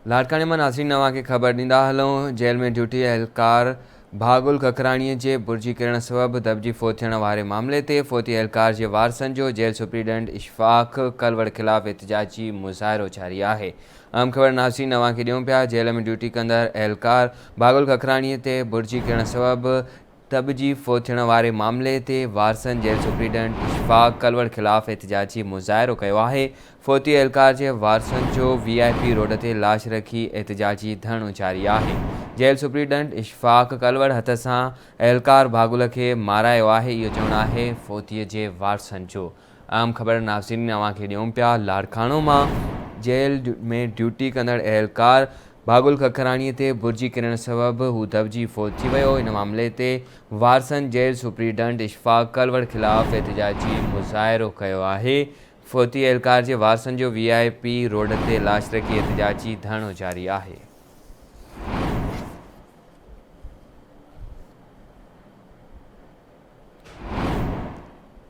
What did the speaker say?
लाड़काने में नाज़रीन नवां खे ख़बर ॾींदा हलूं। जेल में ड्यूटी एहलकार भागुल ककराणीअ जे बुर्जी किरण सबबि दबजी फोत थियण वारे मामले ते फोती एहलकार जे वारसनि जो जेल सुप्रीडेंट इशफाक कलवड़ ख़िलाफ़ एहतिजाजी मुज़ाहिरो जारी आहे। अहम ख़बर नाज़रीन नवां खे ॾियूं पिया। जेल में ड्यूटी कंदड़ एहलकार भागुल ककराणीअ ते बुर्जी किरण सबबि दबजी फोत थियण वारे मामले ते वारसनि जेल सुप्रीडेंट इशफाक कलवड़ ख़िलाफ़ एहतिजाजी मुज़ाहिरो कयो आहे। फोती एहलकार जे वारसनि जो VIP रोड ते लाश रखी एहतिजाजी धरणो जारी आहे। जेल सुप्रीडेंट इशफाक कलवड़ हथ सां एहलकार भागुल खे मारायो आहे, इहो चवणु आहे फोतीअ जे वारसनि जो। अहम ख़बर नाज़रीन नवां खे ॾियूं पिया। लाड़कानो मां जेल में ड्यूटी कंदड़ एहलकार भागुल ककराणीअ ते बुर्जी किरण सबबि हू दबजी फोत थी वियो। इन मामले ते वारसनि जेल सुप्रीडेंट इशफाक कलवड़ ख़िलाफ़ एहतिजाजी मुज़ाहिरो कयो आहे। फोती एहलकार जे वारसनि जो VIP रोड ते लाश रखी एहतिजाजी धरणो जारी आहे।